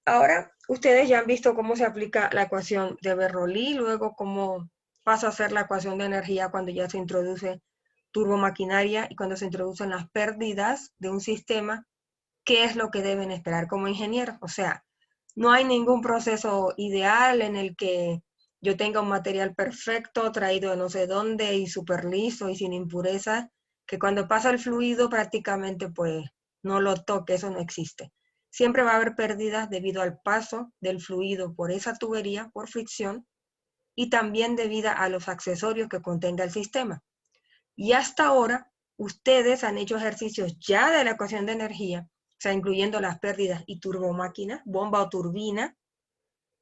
Ahora, ustedes ya han visto cómo se aplica la ecuación de Bernoulli, luego cómo pasa a ser la ecuación de energía cuando ya se introduce turbomaquinaria y cuando se introducen las pérdidas de un sistema, qué es lo que deben esperar como ingenieros. O sea, no hay ningún proceso ideal en el que yo tenga un material perfecto, traído de no sé dónde y súper liso y sin impurezas, que cuando pasa el fluido prácticamente pues no lo toque, eso no existe. Siempre va a haber pérdidas debido al paso del fluido por esa tubería, por fricción, y también debido a los accesorios que contenga el sistema. Y hasta ahora, ustedes han hecho ejercicios ya de la ecuación de energía, o sea, incluyendo las pérdidas y turbomáquinas, bomba o turbina,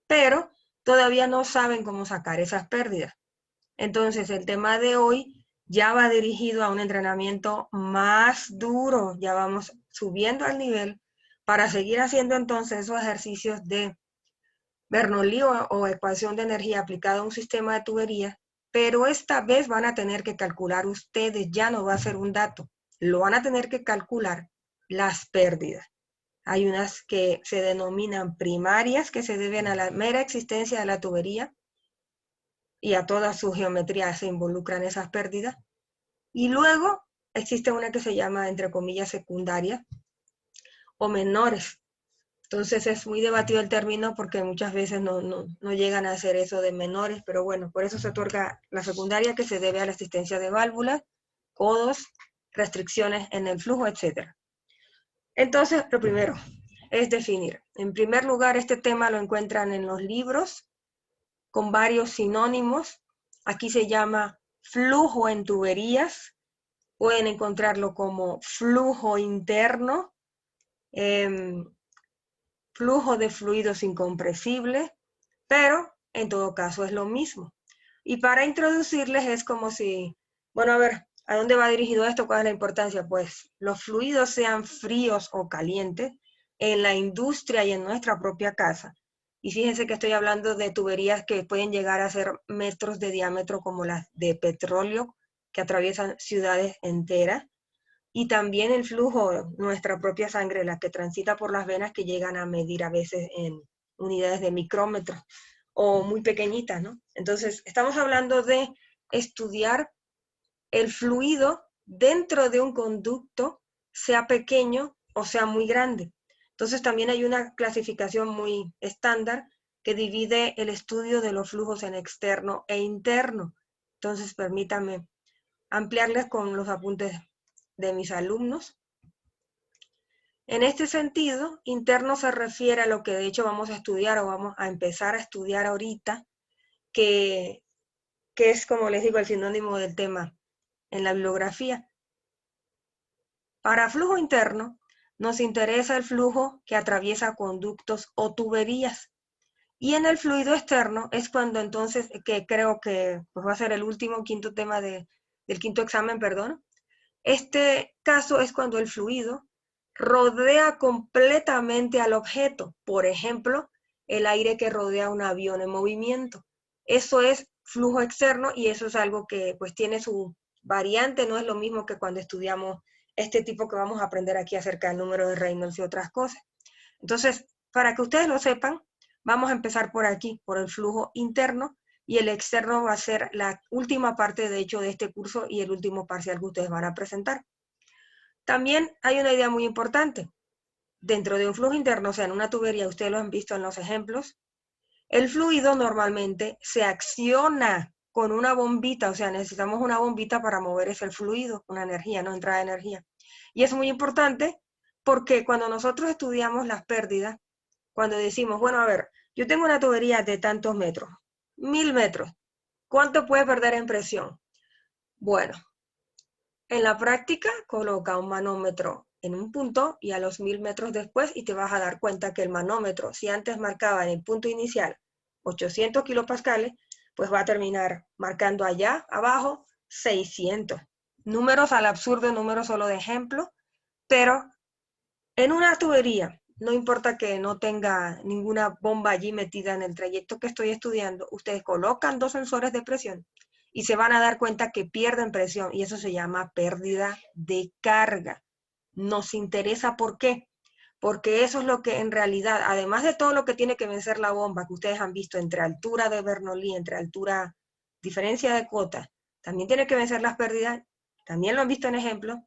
pero todavía no saben cómo sacar esas pérdidas. Entonces, el tema de hoy ya va dirigido a un entrenamiento más duro, ya vamos subiendo al nivel para seguir haciendo entonces esos ejercicios de Bernoulli o ecuación de energía aplicada a un sistema de tuberías, pero esta vez van a tener que calcular ustedes, ya no va a ser un dato, lo van a tener que calcular las pérdidas. Hay unas que se denominan primarias, que se deben a la mera existencia de la tubería y a toda su geometría se involucran esas pérdidas. Y luego existe una que se llama, entre comillas, secundaria o menores. Entonces es muy debatido el término porque muchas veces no llegan a hacer eso de menores, pero bueno, por eso se otorga la secundaria, que se debe a la existencia de válvulas, codos, restricciones en el flujo, etc. Entonces, lo primero es definir. En primer lugar, este tema lo encuentran en los libros con varios sinónimos. Aquí se llama flujo en tuberías. Pueden encontrarlo como flujo interno, flujo de fluidos incompresibles, pero en todo caso es lo mismo. Y para introducirles es como si, bueno, a ver, ¿a dónde va dirigido esto? ¿Cuál es la importancia? Pues los fluidos sean fríos o calientes en la industria y en nuestra propia casa. Y fíjense que estoy hablando de tuberías que pueden llegar a ser metros de diámetro como las de petróleo que atraviesan ciudades enteras. Y también el flujo, nuestra propia sangre, la que transita por las venas, que llegan a medir a veces en unidades de micrómetros o muy pequeñitas, ¿no? Entonces, estamos hablando de estudiar el fluido dentro de un conducto, sea pequeño o sea muy grande. Entonces, también hay una clasificación muy estándar que divide el estudio de los flujos en externo e interno. Entonces, permítanme ampliarles con los apuntes de mis alumnos. En este sentido, interno se refiere a lo que de hecho vamos a estudiar o vamos a empezar a estudiar ahorita, que, que es, como les digo, el sinónimo del tema en la bibliografía. Para flujo interno, nos interesa el flujo que atraviesa conductos o tuberías. Y en el fluido externo es cuando entonces, que creo que pues va a ser el último quinto tema del quinto examen, perdón. Este caso es cuando el fluido rodea completamente al objeto, por ejemplo, el aire que rodea un avión en movimiento. Eso es flujo externo y eso es algo que pues tiene su variante, no es lo mismo que cuando estudiamos este tipo que vamos a aprender aquí acerca del número de Reynolds y otras cosas. Entonces, para que ustedes lo sepan, vamos a empezar por aquí, por el flujo interno, y el externo va a ser la última parte, de hecho, de este curso y el último parcial que ustedes van a presentar. También hay una idea muy importante. Dentro de un flujo interno, o sea, en una tubería, ustedes lo han visto en los ejemplos, el fluido normalmente se acciona con una bombita, o sea, necesitamos una bombita para mover ese fluido, una energía, no entrada de energía. Y es muy importante porque cuando nosotros estudiamos las pérdidas, cuando decimos, bueno, a ver, yo tengo una tubería de tantos metros, 1000 metros, ¿cuánto puede perder en presión? Bueno, en la práctica coloca un manómetro en un punto y a los 1000 metros después y te vas a dar cuenta que el manómetro, si antes marcaba en el punto inicial 800 kilopascales, pues va a terminar marcando allá abajo 600. Números al absurdo, números solo de ejemplo, pero en una tubería, no importa que no tenga ninguna bomba allí metida en el trayecto que estoy estudiando, ustedes colocan dos sensores de presión y se van a dar cuenta que pierden presión y eso se llama pérdida de carga. Nos interesa ¿por qué? porque eso es lo que en realidad, además de todo lo que tiene que vencer la bomba, que ustedes han visto entre altura de Bernoulli, entre altura, diferencia de cota, también tiene que vencer las pérdidas, también lo han visto en ejemplos,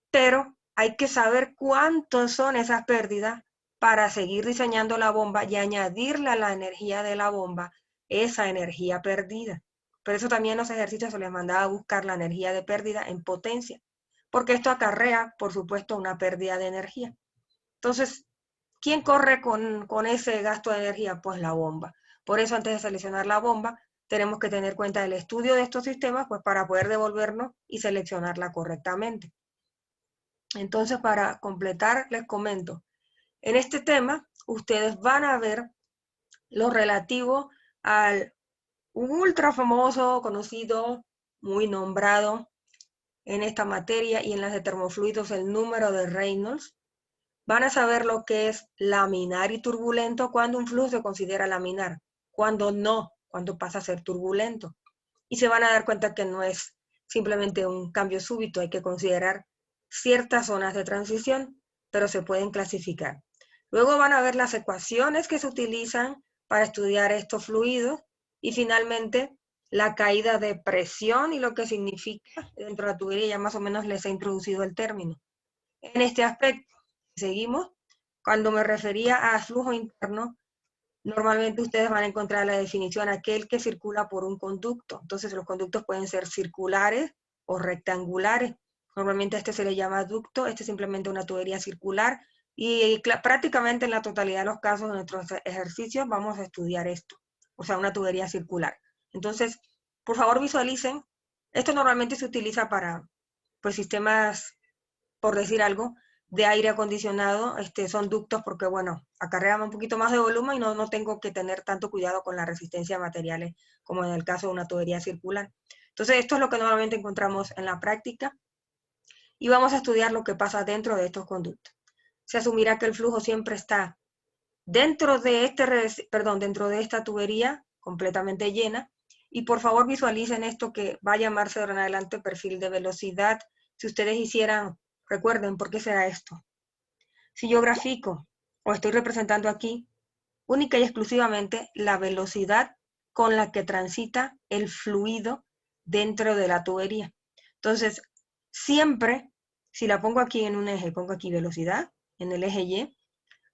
pero hay que saber cuántos son esas pérdidas para seguir diseñando la bomba y añadirle a la energía de la bomba esa energía perdida. Por eso también los ejercicios se les mandaba a buscar la energía de pérdida en potencia, porque esto acarrea, por supuesto, una pérdida de energía. Entonces, ¿quién corre con ese gasto de energía? Pues la bomba. Por eso, antes de seleccionar la bomba, tenemos que tener cuenta del estudio de estos sistemas, pues para poder devolvernos y seleccionarla correctamente. Entonces, para completar, les comento, en este tema, ustedes van a ver lo relativo al ultra famoso, conocido, muy nombrado en esta materia y en las de termofluidos, el número de Reynolds. Van a saber lo que es laminar y turbulento, cuando un flujo se considera laminar, cuando no, cuando pasa a ser turbulento. Y se van a dar cuenta que no es simplemente un cambio súbito, hay que considerar ciertas zonas de transición, pero se pueden clasificar. Luego van a ver las ecuaciones que se utilizan para estudiar estos fluidos y finalmente la caída de presión y lo que significa dentro de la tubería. Ya más o menos les he introducido el término. En este aspecto, seguimos, cuando me refería a flujo interno, normalmente ustedes van a encontrar la definición, aquel que circula por un conducto. Entonces los conductos pueden ser circulares o rectangulares. Normalmente a este se le llama ducto, este es simplemente una tubería circular y prácticamente en la totalidad de los casos de nuestros ejercicios vamos a estudiar esto, o sea, una tubería circular. Entonces, por favor visualicen, esto normalmente se utiliza para pues, sistemas, por decir algo, de aire acondicionado, son ductos porque, bueno, acarrean un poquito más de volumen y no tengo que tener tanto cuidado con la resistencia a materiales como en el caso de una tubería circular. Entonces, esto es lo que normalmente encontramos en la práctica y vamos a estudiar lo que pasa dentro de estos conductos. Se asumirá que el flujo siempre está dentro de dentro de esta tubería completamente llena y por favor visualicen esto que va a llamarse de ahora en adelante perfil de velocidad. Si ustedes hicieran, recuerden por qué será esto. Si yo grafico o estoy representando aquí única y exclusivamente la velocidad con la que transita el fluido dentro de la tubería. Entonces, siempre, si la pongo aquí en un eje, pongo aquí velocidad, en el eje Y,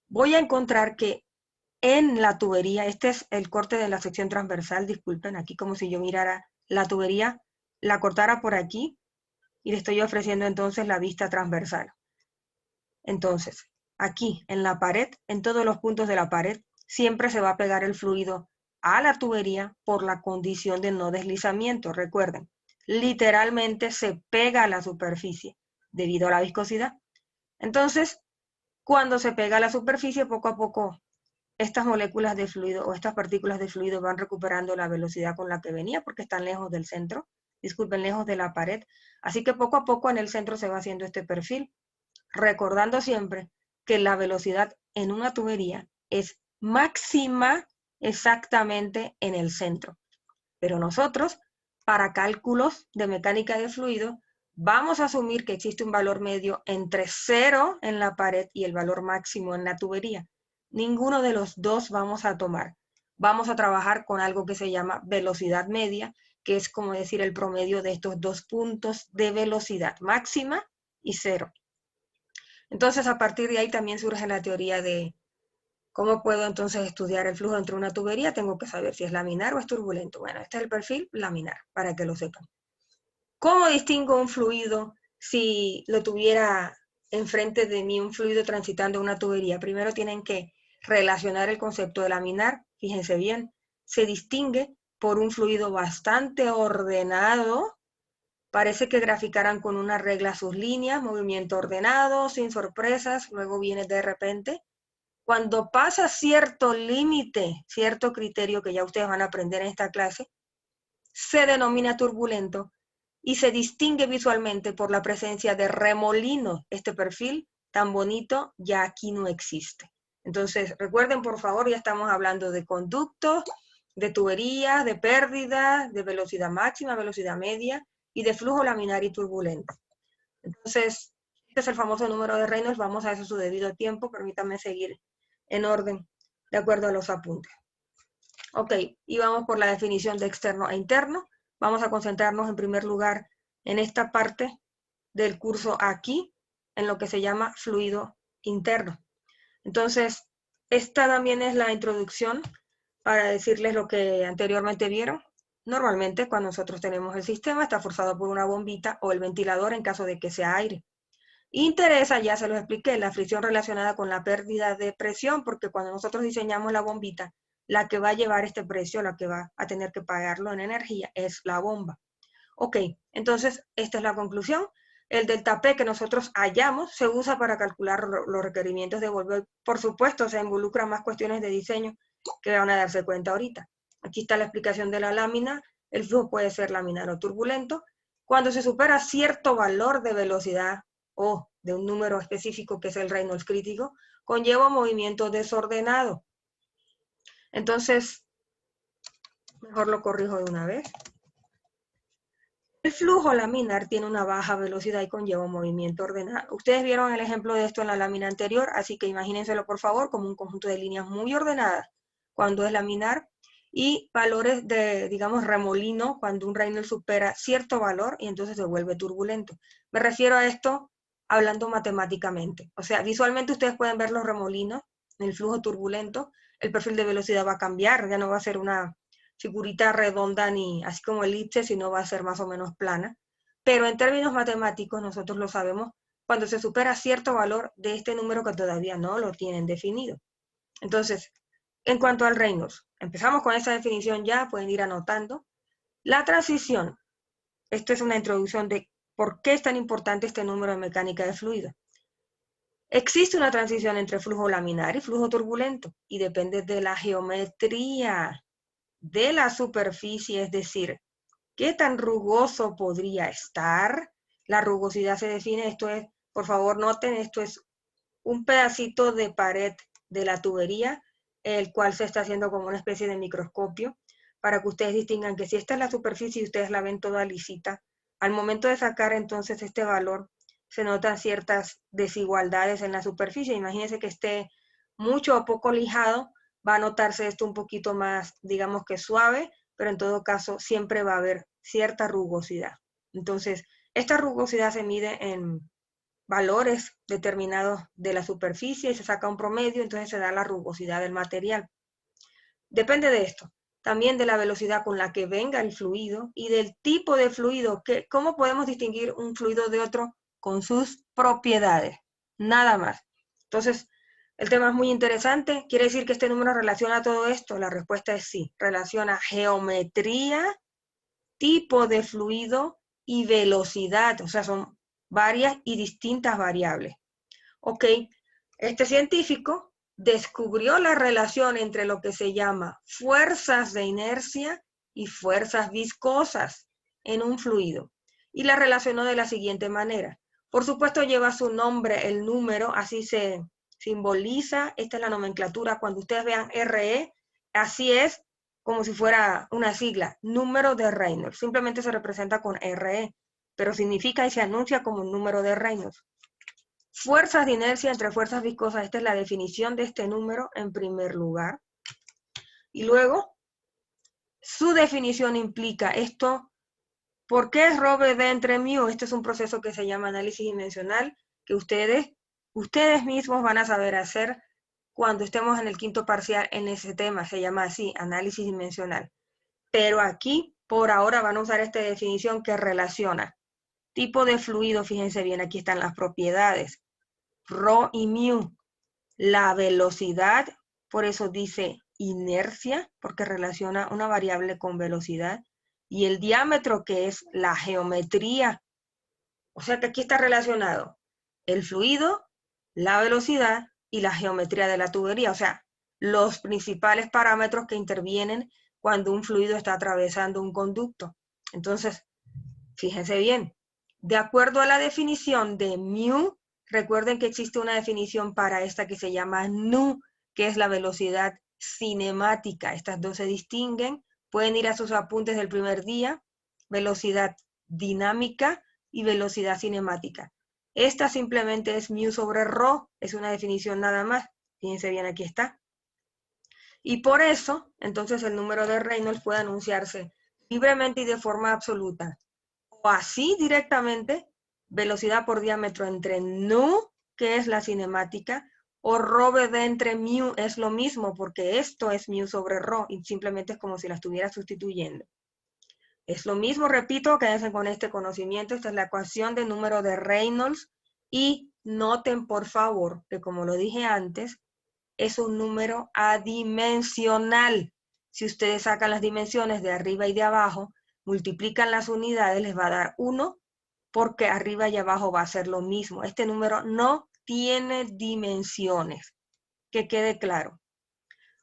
voy a encontrar que en la tubería, este es el corte de la sección transversal, disculpen, aquí como si yo mirara la tubería, la cortara por aquí y le estoy ofreciendo entonces la vista transversal. Entonces, aquí en la pared, en todos los puntos de la pared, siempre se va a pegar el fluido a la tubería por la condición de no deslizamiento. Recuerden, literalmente se pega a la superficie debido a la viscosidad. Entonces, cuando se pega a la superficie, poco a poco, estas moléculas de fluido o estas partículas de fluido van recuperando la velocidad con la que venía porque están lejos del centro, disculpen, lejos de la pared. Así que poco a poco en el centro se va haciendo este perfil, recordando siempre que la velocidad en una tubería es máxima exactamente en el centro. Pero nosotros, para cálculos de mecánica de fluido, vamos a asumir que existe un valor medio entre 0 en la pared y el valor máximo en la tubería. Ninguno de los dos vamos a tomar. Vamos a trabajar con algo que se llama velocidad media, que es como decir el promedio de estos dos puntos de velocidad máxima y 0. Entonces, a partir de ahí también surge la teoría de cómo puedo entonces estudiar el flujo dentro de una tubería. Tengo que saber si es laminar o es turbulento. Bueno, este es el perfil laminar, para que lo sepan. ¿Cómo distingo un fluido si lo tuviera enfrente de mí, un fluido transitando una tubería? Primero tienen que relacionar el concepto de laminar. Fíjense bien, se distingue por un fluido bastante ordenado. Parece que graficaran con una regla sus líneas, movimiento ordenado, sin sorpresas, luego viene de repente. Cuando pasa cierto límite, cierto criterio que ya ustedes van a aprender en esta clase, se denomina turbulento y se distingue visualmente por la presencia de remolinos. Este perfil tan bonito ya aquí no existe. Entonces, recuerden por favor, ya estamos hablando de conductos, de tuberías, de pérdidas, de velocidad máxima, velocidad media, y de flujo laminar y turbulento. Entonces, Este es el famoso número de Reynolds, vamos a eso su debido tiempo, permítanme seguir en orden, de acuerdo a los apuntes. Ok, y vamos por la definición de externo e interno. Vamos a concentrarnos en primer lugar en esta parte del curso aquí, en lo que se llama fluido interno. Entonces, esta también es la introducción para decirles lo que anteriormente vieron. Normalmente, cuando nosotros tenemos el sistema, está forzado por una bombita o el ventilador en caso de que sea aire. Interesa, ya se lo expliqué, la fricción relacionada con la pérdida de presión, porque cuando nosotros diseñamos la bombita, la que va a llevar este precio, la que va a tener que pagarlo en energía, es la bomba. Ok, entonces esta es la conclusión. El delta P que nosotros hallamos se usa para calcular los requerimientos de volver. Por supuesto, se involucran más cuestiones de diseño que van a darse cuenta ahorita. Aquí está la explicación de la lámina. El flujo puede ser laminar o turbulento. Cuando se supera cierto valor de velocidad o de un número específico que es el Reynolds crítico, conlleva un movimiento desordenado. Entonces, mejor lo corrijo de una vez. El flujo laminar tiene una baja velocidad y conlleva un movimiento ordenado. Ustedes vieron el ejemplo de esto en la lámina anterior, así que imagínenselo por favor como un conjunto de líneas muy ordenadas cuando es laminar y valores de, digamos, remolino cuando un Reynolds supera cierto valor y entonces se vuelve turbulento. Me refiero a esto hablando matemáticamente. O sea, visualmente ustedes pueden ver los remolinos en el flujo turbulento, el perfil de velocidad va a cambiar, ya no va a ser una figurita redonda ni así como elipse, sino va a ser más o menos plana. Pero en términos matemáticos nosotros lo sabemos cuando se supera cierto valor de este número que todavía no lo tienen definido. Entonces, en cuanto al Reynolds, empezamos con esa definición ya, pueden ir anotando. La transición, esto es una introducción de por qué es tan importante este número en mecánica de fluido. Existe una transición entre flujo laminar y flujo turbulento y depende de la geometría de la superficie, es decir, ¿qué tan rugoso podría estar? La rugosidad se define, esto es, por favor noten, esto es un pedacito de pared de la tubería, el cual se está haciendo como una especie de microscopio, para que ustedes distingan que si esta es la superficie y ustedes la ven toda lisita, al momento de sacar entonces este valor, se notan ciertas desigualdades en la superficie. Imagínense que esté mucho o poco lijado, va a notarse esto un poquito más, digamos que suave, pero en todo caso siempre va a haber cierta rugosidad. Entonces, esta rugosidad se mide en valores determinados de la superficie y se saca un promedio, entonces se da la rugosidad del material. Depende de esto, también de la velocidad con la que venga el fluido y del tipo de fluido, que, ¿cómo podemos distinguir un fluido de otro? Con sus propiedades, nada más. Entonces, el tema es muy interesante. ¿Quiere decir que este número relaciona todo esto? La respuesta es sí. Relaciona geometría, tipo de fluido y velocidad. O sea, son varias y distintas variables. Ok, este científico descubrió la relación entre lo que se llama fuerzas de inercia y fuerzas viscosas en un fluido y la relacionó de la siguiente manera. Por supuesto lleva su nombre, el número, así se simboliza, esta es la nomenclatura, cuando ustedes vean RE, así es como si fuera una sigla, número de Reynolds, simplemente se representa con RE, pero significa y se anuncia como un número de Reynolds. Fuerzas de inercia entre fuerzas viscosas, esta es la definición de este número en primer lugar. Y luego, su definición implica esto. ¿Por qué es ρ de entre mu? Este es un proceso que se llama análisis dimensional, que ustedes mismos van a saber hacer cuando estemos en el quinto parcial en ese tema, se llama así, análisis dimensional. Pero aquí, por ahora, van a usar esta definición que relaciona tipo de fluido, fíjense bien, aquí están las propiedades, ρ y mu, la velocidad, por eso dice inercia, porque relaciona una variable con velocidad, y el diámetro, que es la geometría. O sea que aquí está relacionado el fluido, la velocidad y la geometría de la tubería, o sea, los principales parámetros que intervienen cuando un fluido está atravesando un conducto. Entonces, fíjense bien, de acuerdo a la definición de mu, recuerden que existe una definición para esta que se llama nu, que es la velocidad cinemática. Estas dos se distinguen, pueden ir a sus apuntes del primer día, velocidad dinámica y velocidad cinemática. Esta simplemente es mu sobre rho, es una definición nada más. Fíjense bien, aquí está. Y por eso, entonces el número de Reynolds puede anunciarse libremente y de forma absoluta. O así directamente, velocidad por diámetro entre nu, que es la cinemática, o rho de entre mu es lo mismo, porque esto es mu sobre rho, y simplemente es como si la estuviera sustituyendo. Es lo mismo, repito, que hacen con este conocimiento. Esta es la ecuación de número de Reynolds. Y noten, por favor, que como lo dije antes, es un número adimensional. Si ustedes sacan las dimensiones de arriba y de abajo, multiplican las unidades, les va a dar 1, porque arriba y abajo va a ser lo mismo. Este número no tiene dimensiones. Que quede claro.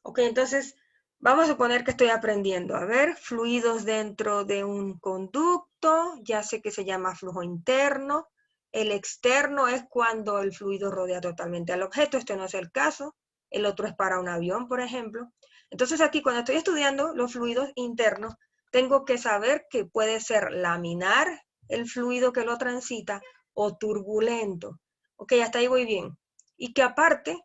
Ok, entonces vamos a suponer que estoy aprendiendo. A ver, fluidos dentro de un conducto. Ya sé que se llama flujo interno. El externo es cuando el fluido rodea totalmente al objeto. Este no es el caso. El otro es para un avión, por ejemplo. Entonces aquí cuando estoy estudiando los fluidos internos, tengo que saber que puede ser laminar el fluido que lo transita o turbulento. Ok, hasta ahí voy bien. Y que aparte,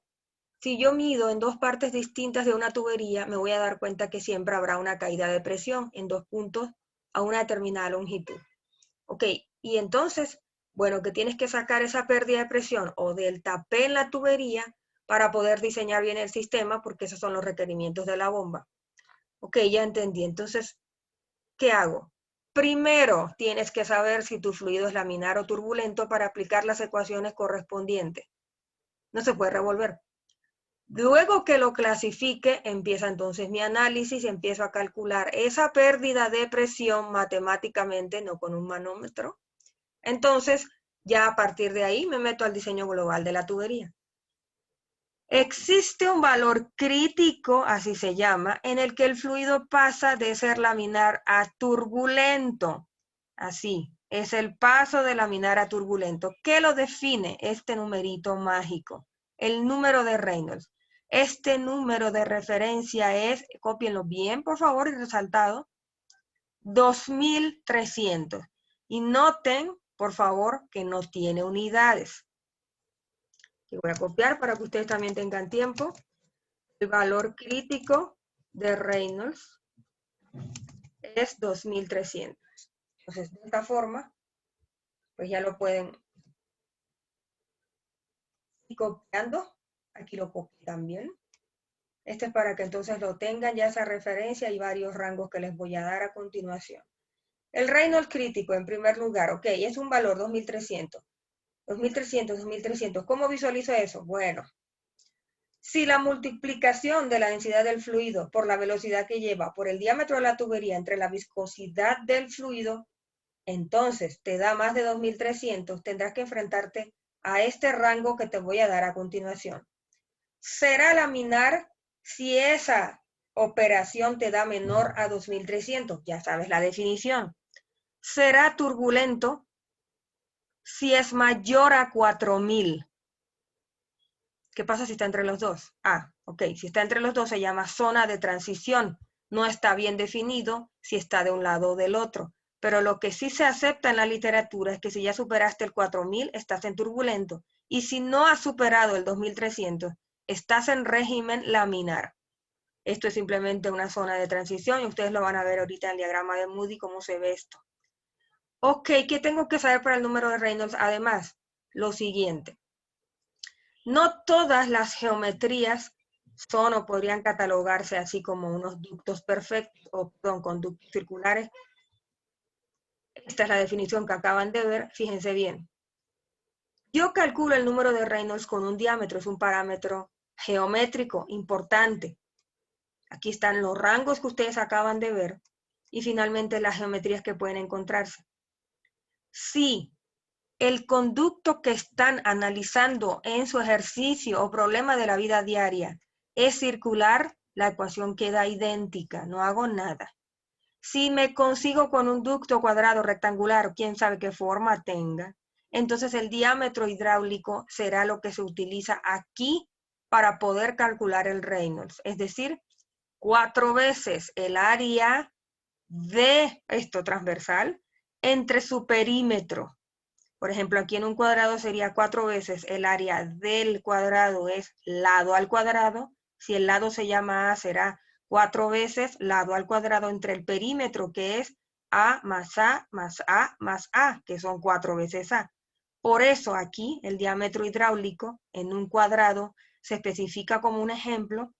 si yo mido en dos partes distintas de una tubería, me voy a dar cuenta que siempre habrá una caída de presión en dos puntos a una determinada longitud. Ok, y entonces, bueno, que tienes que sacar esa pérdida de presión o del tapé en la tubería para poder diseñar bien el sistema, porque esos son los requerimientos de la bomba. Ok, ya entendí. Entonces, ¿qué hago? Primero, tienes que saber si tu fluido es laminar o turbulento para aplicar las ecuaciones correspondientes. No se puede revolver. Luego que lo clasifique, empieza entonces mi análisis, empiezo a calcular esa pérdida de presión matemáticamente, no con un manómetro. Entonces, ya a partir de ahí me meto al diseño global de la tubería. Existe un valor crítico, así se llama, en el que el fluido pasa de ser laminar a turbulento. Así, es el paso de laminar a turbulento. ¿Qué lo define este numerito mágico? El número de Reynolds. Este número de referencia es, cópienlo bien, por favor, y resaltado, 2300. Y noten, por favor, que no tiene unidades. Que voy a copiar para que ustedes también tengan tiempo. El valor crítico de Reynolds es 2300. Entonces, de esta forma, pues ya lo pueden ir copiando. Aquí lo copio también. Este es para que entonces lo tengan ya esa referencia y varios rangos que les voy a dar a continuación. El Reynolds crítico, en primer lugar, ok, es un valor 2300. 2300, 2300. ¿Cómo visualizo eso? Bueno, si la multiplicación de la densidad del fluido por la velocidad que lleva por el diámetro de la tubería entre la viscosidad del fluido, entonces te da más de 2300, tendrás que enfrentarte a este rango que te voy a dar a continuación. Será laminar si esa operación te da menor a 2300, ya sabes la definición. Será turbulento si es mayor a 4000. ¿Qué pasa si está entre los dos? Ah, ok, si está entre los dos se llama zona de transición. No está bien definido si está de un lado o del otro. Pero lo que sí se acepta en la literatura es que si ya superaste el 4000, estás en turbulento. Y si no has superado el 2300, estás en régimen laminar. Esto es simplemente una zona de transición y ustedes lo van a ver ahorita en el diagrama de Moody cómo se ve esto. Ok, ¿qué tengo que saber para el número de Reynolds? Además, lo siguiente. No todas las geometrías son o podrían catalogarse así como unos ductos perfectos o con conductos circulares. Esta es la definición que acaban de ver, fíjense bien. Yo calculo el número de Reynolds con un diámetro, es un parámetro geométrico importante. Aquí están los rangos que ustedes acaban de ver y finalmente las geometrías que pueden encontrarse. Si el conducto que están analizando en su ejercicio o problema de la vida diaria es circular, la ecuación queda idéntica, no hago nada. Si me consigo con un ducto cuadrado, rectangular, o quién sabe qué forma tenga, entonces el diámetro hidráulico será lo que se utiliza aquí para poder calcular el Reynolds, es decir, 4 veces el área de esto transversal entre su perímetro. Por ejemplo, aquí en un cuadrado sería 4 veces el área del cuadrado es lado al cuadrado. Si el lado se llama A, será 4 veces lado al cuadrado entre el perímetro, que es A más A más A más A, que son 4 veces A. Por eso aquí el diámetro hidráulico en un cuadrado se especifica como un ejemplo,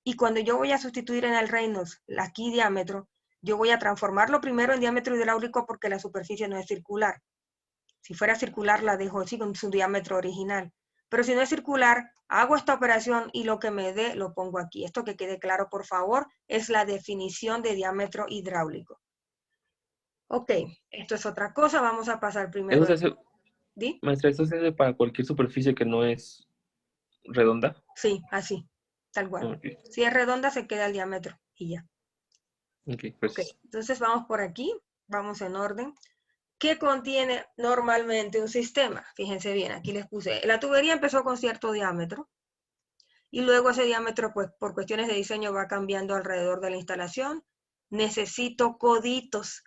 y cuando yo voy a sustituir en el Reynolds aquí diámetro, yo voy a transformarlo primero en diámetro hidráulico porque la superficie no es circular. Si fuera circular la dejo así con su diámetro original. Pero si no es circular, hago esta operación y lo que me dé lo pongo aquí. Esto que quede claro, por favor, es la definición de diámetro hidráulico. Ok, esto es otra cosa. Vamos a pasar primero. Eso se hace, ¿Di? maestra, eso se hace para cualquier superficie que no es redonda. Sí, así, tal cual. Ok, Si es redonda, se queda el diámetro y ya. ok, Ok, gracias. entonces vamos por aquí, vamos en orden. ¿Qué contiene normalmente un sistema? Fíjense bien, aquí les puse, la tubería empezó con cierto diámetro y luego ese diámetro, pues por cuestiones de diseño va cambiando alrededor de la instalación. Necesito coditos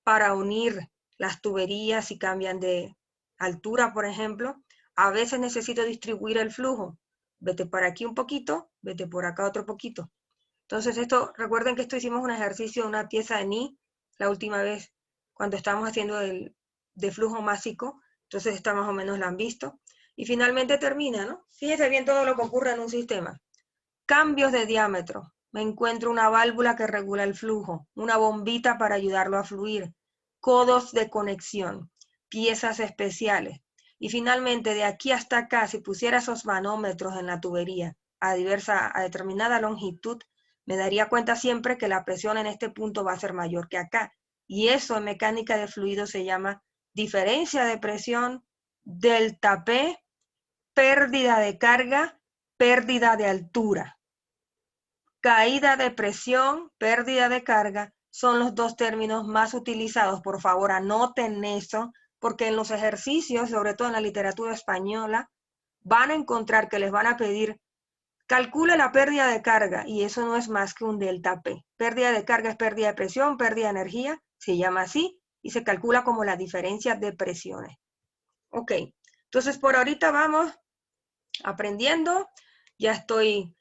para unir las tuberías si cambian de altura, por ejemplo. A veces necesito distribuir el flujo. Vete por aquí un poquito, vete por acá otro poquito. Entonces esto, recuerden que esto hicimos un ejercicio, una pieza de Ni, la última vez, cuando estábamos haciendo el de flujo másico, entonces esta más o menos la han visto. Y finalmente termina, ¿no? Fíjense bien todo lo que ocurre en un sistema. Cambios de diámetro. Me encuentro una válvula que regula el flujo, una bombita para ayudarlo a fluir, codos de conexión, piezas especiales. Y finalmente, de aquí hasta acá, si pusiera esos manómetros en la tubería a determinada longitud, me daría cuenta siempre que la presión en este punto va a ser mayor que acá. Y eso en mecánica de fluidos se llama diferencia de presión, delta P, pérdida de carga, pérdida de altura. Caída de presión, pérdida de carga, son los dos términos más utilizados. Por favor, anoten eso, porque en los ejercicios, sobre todo en la literatura española, van a encontrar que les van a pedir, calcule la pérdida de carga, y eso no es más que un delta P. Pérdida de carga es pérdida de presión, pérdida de energía, se llama así, y se calcula como la diferencia de presiones. Ok, entonces por ahorita vamos aprendiendo. Ya estoy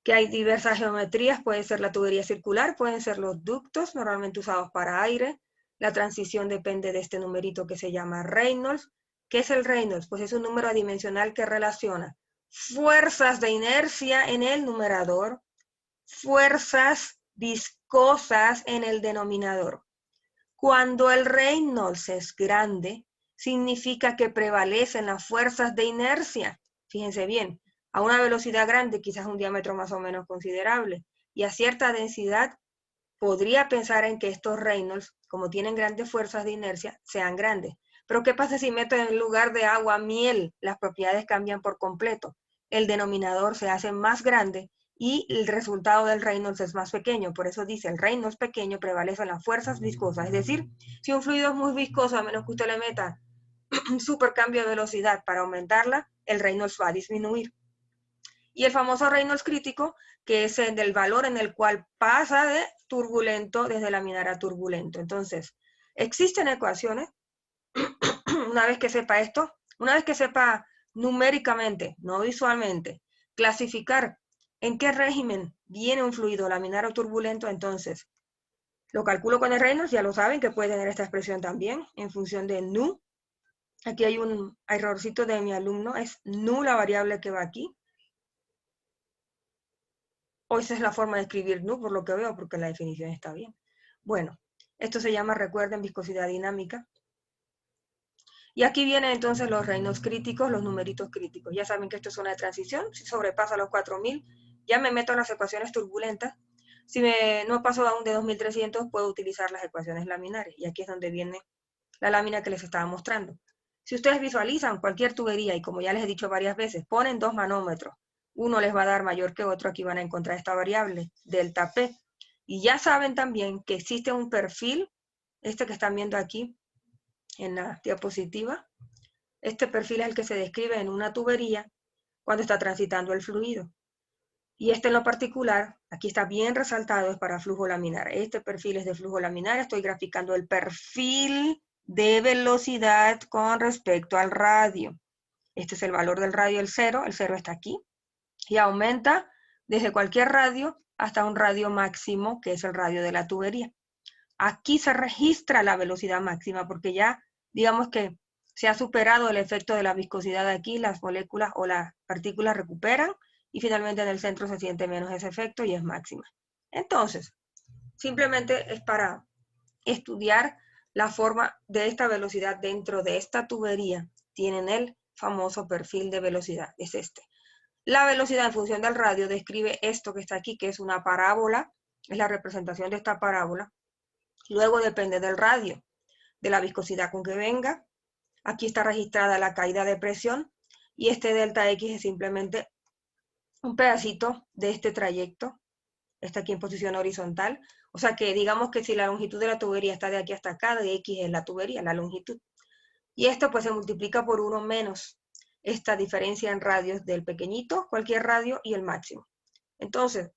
que hay diversas geometrías, puede ser la tubería circular, pueden ser los ductos, normalmente usados para aire. La transición depende de este numerito que se llama Reynolds. ¿Qué es el Reynolds? Pues es un número adimensional que relaciona fuerzas de inercia en el numerador, fuerzas viscosas en el denominador. Cuando el Reynolds es grande, significa que prevalecen las fuerzas de inercia. Fíjense bien, a una velocidad grande, quizás un diámetro más o menos considerable, y a cierta densidad, podría pensar en que estos Reynolds, como tienen grandes fuerzas de inercia, sean grandes. Pero ¿qué pasa si meto en lugar de agua miel? Las propiedades cambian por completo. El denominador se hace más grande y el resultado del Reynolds es más pequeño. Por eso dice, el Reynolds pequeño prevalece en las fuerzas viscosas. Es decir, si un fluido es muy viscoso, a menos que usted le meta un super cambio de velocidad para aumentarla, el Reynolds va a disminuir. Y el famoso Reynolds crítico, que es el del valor en el cual pasa de turbulento desde laminar a turbulento. Entonces, existen ecuaciones, una vez que sepa esto, una vez que sepa numéricamente, no visualmente, clasificar en qué régimen viene un fluido laminar o turbulento, entonces lo calculo con el Reynolds, ya lo saben que puede tener esta expresión también en función de nu. Aquí hay un errorcito de mi alumno, es nu la variable que va aquí. O esa es la forma de escribir nu, por lo que veo, porque la definición está bien. Bueno, esto se llama, recuerden, viscosidad dinámica. Y aquí vienen entonces los Reynolds críticos, los numeritos críticos. Ya saben que esto es una transición, si sobrepasa los 4000, ya me meto en las ecuaciones turbulentas. Si no paso aún de 2300, puedo utilizar las ecuaciones laminares. Y aquí es donde viene la lámina que les estaba mostrando. Si ustedes visualizan cualquier tubería, y como ya les he dicho varias veces, ponen dos manómetros, uno les va a dar mayor que otro, aquí van a encontrar esta variable, delta P. Y ya saben también que existe un perfil, este que están viendo aquí en la diapositiva. Este perfil es el que se describe en una tubería cuando está transitando el fluido. Y este en lo particular, aquí está bien resaltado, es para flujo laminar. Este perfil es de flujo laminar, estoy graficando el perfil de velocidad con respecto al radio. Este es el valor del radio, el 0 está aquí, y aumenta desde cualquier radio hasta un radio máximo, que es el radio de la tubería. Aquí se registra la velocidad máxima, porque ya, digamos que se ha superado el efecto de la viscosidad de aquí, las moléculas o las partículas recuperan, y finalmente en el centro se siente menos ese efecto y es máxima. Entonces, simplemente es para estudiar la forma de esta velocidad dentro de esta tubería. Tienen el famoso perfil de velocidad, es este. La velocidad en función del radio describe esto que está aquí, que es una parábola, es la representación de esta parábola. Luego depende del radio, de la viscosidad con que venga. Aquí está registrada la caída de presión y este delta X es simplemente un pedacito de este trayecto. Está aquí en posición horizontal. O sea que digamos que si la longitud de la tubería está de aquí hasta acá, de X es la tubería, la longitud. Y esto pues se multiplica por 1 menos esta diferencia en radios del pequeñito, cualquier radio, y el máximo. Entonces,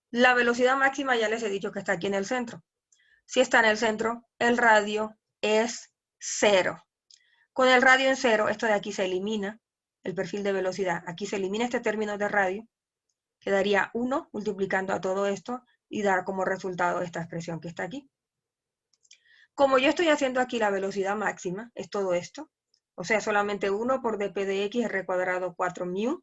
la velocidad máxima ya les he dicho que está aquí en el centro. Si está en el centro, el radio es 0. Con el radio en 0, esto de aquí se elimina, el perfil de velocidad. Aquí se elimina este término de radio. Quedaría 1 multiplicando a todo esto y dar como resultado esta expresión que está aquí. Como yo estoy haciendo aquí la velocidad máxima, es todo esto, o sea, solamente 1 por dp de x r cuadrado 4 mu.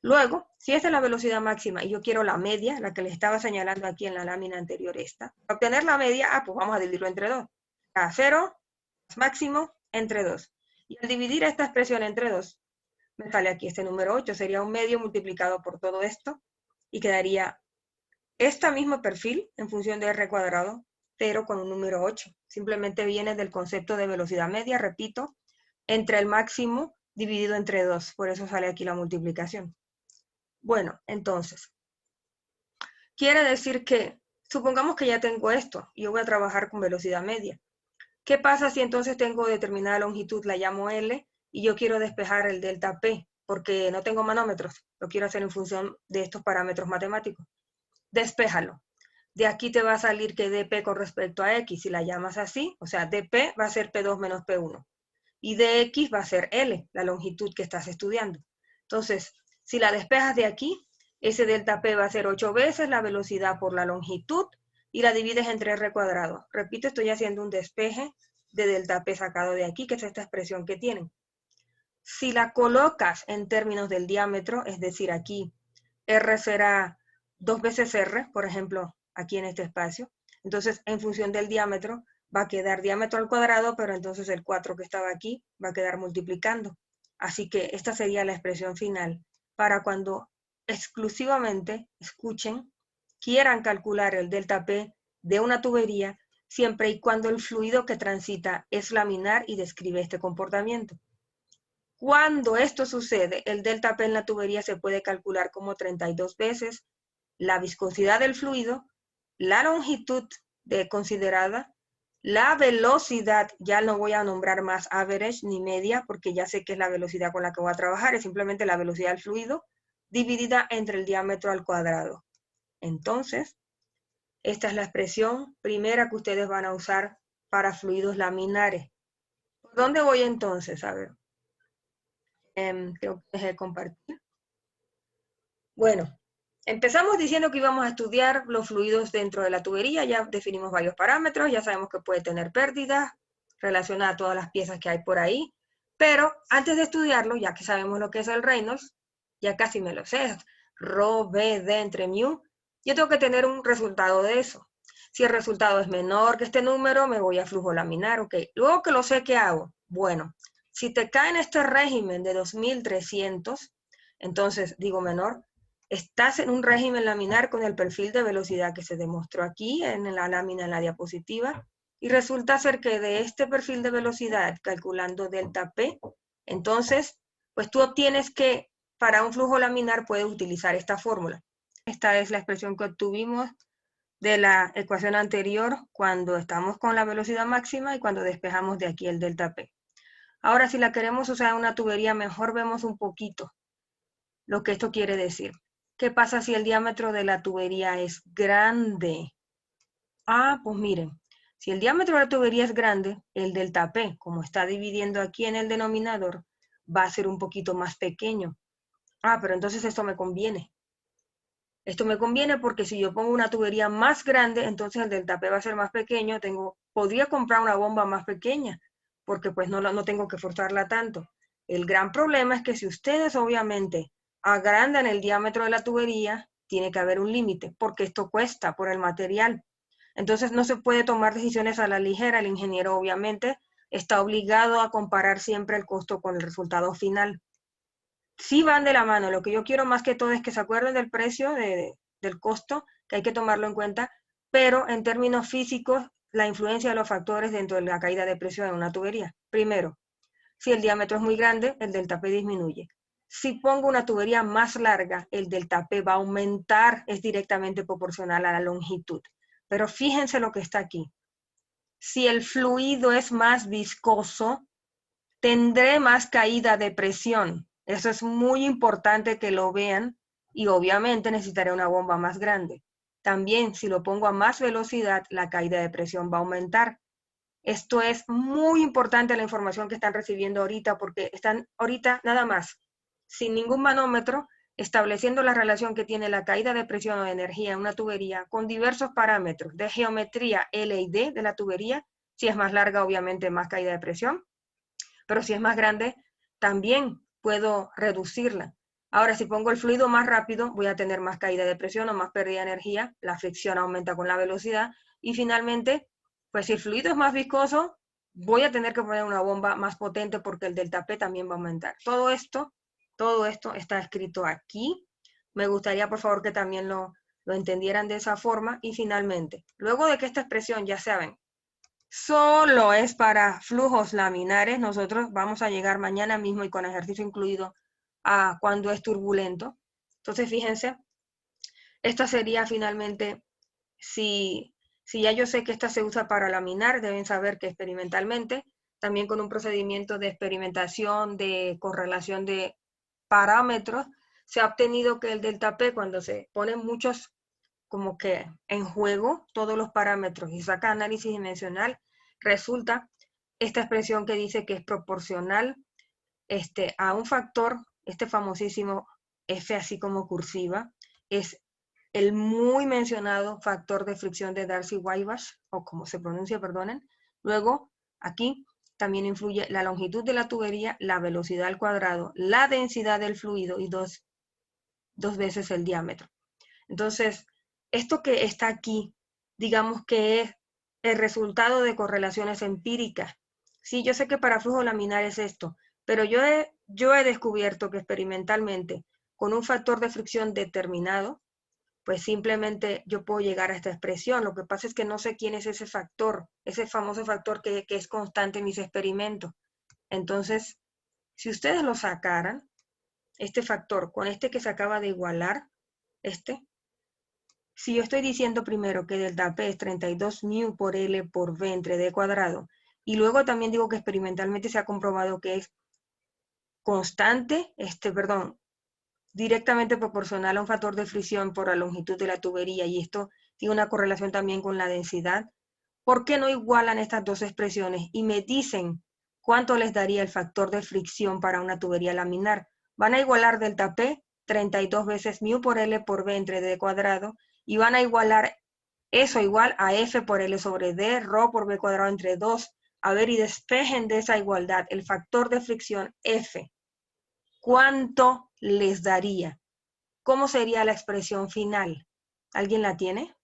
Luego, si esta es la velocidad máxima y yo quiero la media, la que les estaba señalando aquí en la lámina anterior esta, para obtener la media, pues vamos a dividirlo entre 2. A 0 más máximo entre 2. Y al dividir esta expresión entre 2, me sale aquí este número 8, sería un medio multiplicado por todo esto, y quedaría este mismo perfil en función de r cuadrado, pero con un número 8. Simplemente viene del concepto de velocidad media, repito, entre el máximo dividido entre 2. Por eso sale aquí la multiplicación. Bueno, entonces, quiere decir que, supongamos que ya tengo esto, y yo voy a trabajar con velocidad media. ¿Qué pasa si entonces tengo determinada longitud, la llamo L, y yo quiero despejar el delta P, porque no tengo manómetros, lo quiero hacer en función de estos parámetros matemáticos? Despéjalo. De aquí te va a salir que dp con respecto a x, si la llamas así, o sea, dp va a ser p2 menos p1. Y dx va a ser L, la longitud que estás estudiando. Entonces, si la despejas de aquí, ese delta P va a ser 8 veces la velocidad por la longitud y la divides entre R cuadrado. Repito, estoy haciendo un despeje de delta P sacado de aquí, que es esta expresión que tienen. Si la colocas en términos del diámetro, es decir, aquí R será 2 veces R, por ejemplo, aquí en este espacio, entonces en función del diámetro va a quedar diámetro al cuadrado, pero entonces el 4 que estaba aquí va a quedar multiplicando. Así que esta sería la expresión final para cuando exclusivamente escuchen, quieran calcular el delta P de una tubería, siempre y cuando el fluido que transita es laminar y describe este comportamiento. Cuando esto sucede, el delta P en la tubería se puede calcular como 32 veces la viscosidad del fluido, la longitud considerada, la velocidad, ya no voy a nombrar más average ni media, porque ya sé que es la velocidad con la que voy a trabajar, es simplemente la velocidad del fluido, dividida entre el diámetro al cuadrado. Entonces, esta es la expresión primera que ustedes van a usar para fluidos laminares. ¿Por dónde voy entonces? A ver. Creo que dejé de compartir. Bueno, empezamos diciendo que íbamos a estudiar los fluidos dentro de la tubería, ya definimos varios parámetros, ya sabemos que puede tener pérdidas relacionadas a todas las piezas que hay por ahí, pero antes de estudiarlo, ya que sabemos lo que es el Reynolds, ya casi me lo sé, Rho, B, D entre mu, yo tengo que tener un resultado de eso. Si el resultado es menor que este número, me voy a flujo laminar, ok. Luego que lo sé, ¿qué hago? Bueno, si te cae en este régimen de 2300, entonces digo menor, estás en un régimen laminar con el perfil de velocidad que se demostró aquí en la lámina en la diapositiva, y resulta ser que de este perfil de velocidad, calculando delta P, entonces, pues tú obtienes que para un flujo laminar puedes utilizar esta fórmula. Esta es la expresión que obtuvimos de la ecuación anterior cuando estamos con la velocidad máxima y cuando despejamos de aquí el delta P. Ahora, si la queremos usar en una tubería, mejor vemos un poquito lo que esto quiere decir. ¿Qué pasa si el diámetro de la tubería es grande? Ah, pues miren, Si el diámetro de la tubería es grande, el delta P, como está dividiendo aquí en el denominador, va a ser un poquito más pequeño. Ah, pero entonces esto me conviene. Esto me conviene porque si yo pongo una tubería más grande, entonces el delta P va a ser más pequeño. Podría comprar una bomba más pequeña, porque pues no tengo que forzarla tanto. El gran problema es que si ustedes obviamente agrandan el diámetro de la tubería, tiene que haber un límite, porque esto cuesta por el material. Entonces no se puede tomar decisiones a la ligera. El ingeniero obviamente está obligado a comparar siempre el costo con el resultado final. Sí van de la mano. Lo que yo quiero más que todo es que se acuerden del precio, del costo, que hay que tomarlo en cuenta, pero en términos físicos, la influencia de los factores dentro de la caída de presión en una tubería. Primero, si el diámetro es muy grande, el delta P disminuye. Si pongo una tubería más larga, el delta P va a aumentar, es directamente proporcional a la longitud. Pero fíjense lo que está aquí. Si el fluido es más viscoso, tendré más caída de presión. Eso es muy importante que lo vean y obviamente necesitaré una bomba más grande. También si lo pongo a más velocidad, la caída de presión va a aumentar. Esto es muy importante la información que están recibiendo ahorita porque están ahorita nada más, sin ningún manómetro, estableciendo la relación que tiene la caída de presión o de energía en una tubería con diversos parámetros de geometría L y D de la tubería. Si es más larga, obviamente más caída de presión, pero si es más grande, también puedo reducirla. Ahora, si pongo el fluido más rápido, voy a tener más caída de presión o más pérdida de energía, la fricción aumenta con la velocidad, y finalmente, pues si el fluido es más viscoso, voy a tener que poner una bomba más potente porque el delta P también va a aumentar. Todo esto está escrito aquí. Me gustaría, por favor, que también lo entendieran de esa forma. Y finalmente, luego de que esta expresión, ya saben, solo es para flujos laminares, nosotros vamos a llegar mañana mismo y con ejercicio incluido a cuando es turbulento. Entonces, fíjense, esta sería finalmente, si ya yo sé que esta se usa para laminar, deben saber que experimentalmente, también con un procedimiento de experimentación, de correlación de parámetros, se ha obtenido que el delta P, cuando se ponen muchos como que en juego todos los parámetros y saca análisis dimensional, resulta esta expresión que dice que es proporcional a un factor, este famosísimo F así como cursiva, es el muy mencionado factor de fricción de Darcy-Waibach, o como se pronuncia, perdonen. Luego, aquí también influye la longitud de la tubería, la velocidad al cuadrado, la densidad del fluido y dos veces el diámetro. Entonces, esto que está aquí, digamos que es el resultado de correlaciones empíricas. Sí, yo sé que para flujo laminar es esto, pero yo he descubierto que experimentalmente, con un factor de fricción determinado, pues simplemente yo puedo llegar a esta expresión. Lo que pasa es que no sé quién es ese factor, ese famoso factor que es constante en mis experimentos. Entonces, si ustedes lo sacaran, este factor con este que se acaba de igualar, si yo estoy diciendo primero que delta P es 32 μ por L por V entre D cuadrado, y luego también digo que experimentalmente se ha comprobado que es constante, directamente proporcional a un factor de fricción por la longitud de la tubería, y esto tiene una correlación también con la densidad, ¿por qué no igualan estas dos expresiones y me dicen cuánto les daría el factor de fricción para una tubería laminar? Van a igualar delta P 32 veces μ por L por V entre D cuadrado, y van a igualar eso igual a F por L sobre D, ρ por V cuadrado entre 2. A ver, y despejen de esa igualdad el factor de fricción F. ¿Cuánto les daría? ¿Cómo sería la expresión final? ¿Alguien la tiene?